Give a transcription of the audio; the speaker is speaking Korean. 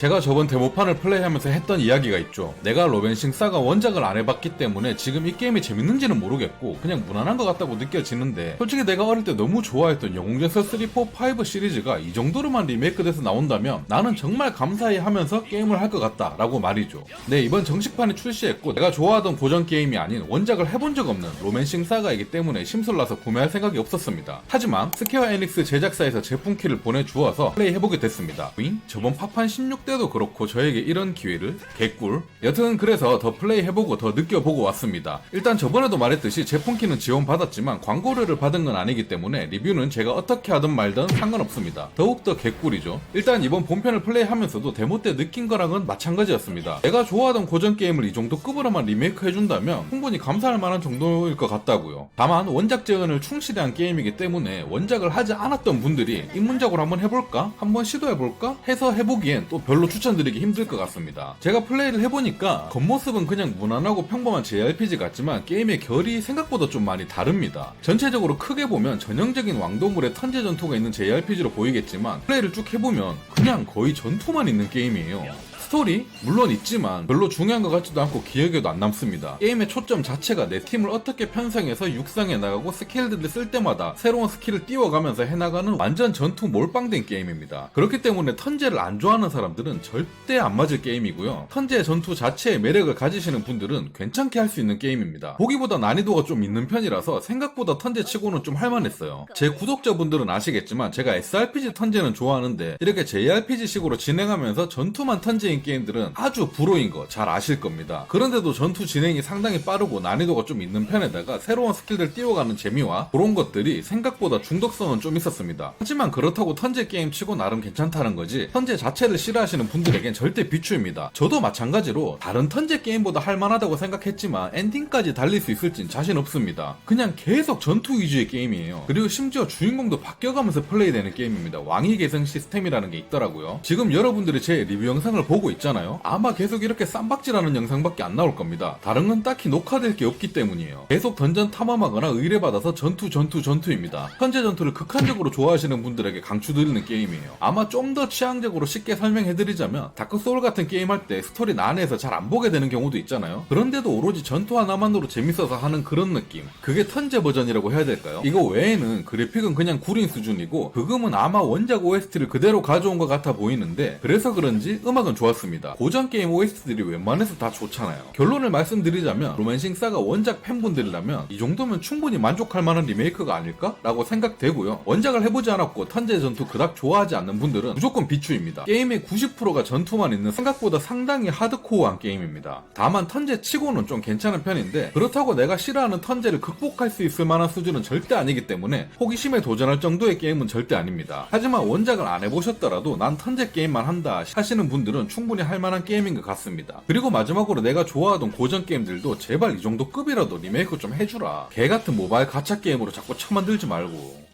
제가 저번 데모판을 플레이하면서 했던 이야기가 있죠. 내가 로벤싱 사가 원작을 안 해봤기 때문에 지금 이 게임이 재밌는지는 모르겠고 그냥 무난한 것 같다고 느껴지는데, 솔직히 내가 어릴 때 너무 좋아했던 영웅전설 3, 4, 5 시리즈가 이 정도로만 리메이크돼서 나온다면 나는 정말 감사히 하면서 게임을 할 것 같다 라고 말이죠. 네, 이번 정식판이 출시했고 내가 좋아하던 고전 게임이 아닌 원작을 해본 적 없는 로맨싱 사가이기 때문에 심술나서 구매할 생각이 없었습니다. 하지만 스퀘어 에닉스 제작사에서 제품키를 보내주어서 플레이해보게 됐습니다. 저번 파판 16 때도 그렇고 저에게 이런 기회를 개꿀. 여튼 그래서 더 플레이해보고 더 느껴보고 왔습니다. 일단 저번에도 말했듯이 제품키는 지원받았지만 광고료를 받은 건 아니기 때문에 리뷰는 제가 어떻게 하든 말든 상관없습니다. 더욱더 개꿀이죠. 일단 이번 본편을 플레이하면서도 데모 때 느낀 거랑은 마찬가지였습니다. 내가 좋아하던 고전 게임을 이 정도 급으로만 리메이크 해준다면 충분히 감사할 만한 정도일 것 같다고요. 다만 원작 재현을 충실히 한 게임이기 때문에 원작을 하지 않았던 분들이 입문작으로 한번 해볼까? 한번 시도해볼까? 해서 해보기엔 또 별로 추천드리기 힘들 것 같습니다. 제가 플레이를 해보니까 겉모습은 그냥 무난하고 평범한 JRPG 같지만 게임의 결이 생각보다 좀 많이 다릅니다. 전체적으로 크게 보면 전형적인 왕도물의 턴제 전투가 있는 JRPG로 보이겠지만 플레이를 쭉 해보면 그냥 거의 전투만 있는 게임이에요. 스토리? 물론 있지만 별로 중요한 것 같지도 않고 기억에도 안 남습니다. 게임의 초점 자체가 내 팀을 어떻게 편성해서 육성해 나가고 스킬들을 쓸 때마다 새로운 스킬을 띄워가면서 해나가는 완전 전투 몰빵된 게임입니다. 그렇기 때문에 턴제를 안 좋아하는 사람들은 절대 안 맞을 게임이고요. 턴제 전투 자체의 매력을 가지시는 분들은 괜찮게 할 수 있는 게임입니다. 보기보다 난이도가 좀 있는 편이라서 생각보다 턴제 치고는 좀 할만했어요. 제 구독자분들은 아시겠지만 제가 SRPG 턴제는 좋아하는데 이렇게 JRPG식으로 진행하면서 전투만 턴제인 게임들은 아주 불호인 거 잘 아실 겁니다. 그런데도 전투 진행이 상당히 빠르고 난이도가 좀 있는 편에다가 새로운 스킬들 띄워가는 재미와 그런 것들이 생각보다 중독성은 좀 있었습니다. 하지만 그렇다고 턴제 게임 치고 나름 괜찮다는 거지 턴제 자체를 싫어하시는 분들에겐 절대 비추입니다. 저도 마찬가지로 다른 턴제 게임보다 할만하다고 생각했지만 엔딩까지 달릴 수 있을진 자신 없습니다. 그냥 계속 전투 위주의 게임이에요. 그리고 심지어 주인공도 바뀌어가면서 플레이되는 게임입니다. 왕위 계승 시스템이라는 게 있더라고요. 지금 여러분들이 제 리뷰 영상을 보고 있잖아요. 아마 계속 이렇게 쌈박질하는 영상밖에 안 나올 겁니다. 다른 건 딱히 녹화될 게 없기 때문이에요. 계속 던전 탐험하거나 의뢰받아서 전투입니다. 현재 전투를 극한적으로 좋아하시는 분들에게 강추드리는 게임이에요. 아마 좀 더 취향적으로 쉽게 설명해드리자면 다크소울 같은 게임 할 때 스토리 난해해서 잘 안 보게 되는 경우도 있잖아요. 그런데도 오로지 전투 하나만으로 재밌어서 하는 그런 느낌. 그게 턴제 버전이라고 해야 될까요? 이거 외에는 그래픽은 그냥 구린 수준이고 그금은 아마 원작 OST를 그대로 가져온 것 같아 보이는데 그래서 그런지 음악은 좋았습니다. 고전 게임 OST들이 웬만해서 다 좋잖아요. 결론을 말씀드리자면 로맨싱 사가 원작 팬분들이라면 이 정도면 충분히 만족할 만한 리메이크가 아닐까? 라고 생각되고요. 원작을 해보지 않았고 턴제 전투 그닥 좋아하지 않는 분들은 무조건 비추입니다. 게임의 90%가 전투만 있는 생각보다 상당히 하드코어한 게임입니다. 다만 턴제 치고는 좀 괜찮은 편인데 그렇다고 내가 싫어하는 턴제를 극복할 수 있을 만한 수준은 절대 아니기 때문에 호기심에 도전할 정도의 게임은 절대 아닙니다. 하지만 원작을 안 해보셨더라도 난 턴제 게임만 한다 하시는 분들은 충분히 할 만한 게임인 것 같습니다. 그리고 마지막으로 내가 좋아하던 고전 게임들도 제발 이 정도 급이라도 리메이크 좀 해주라. 개같은 모바일 가챠 게임으로 자꾸 처만들지 말고.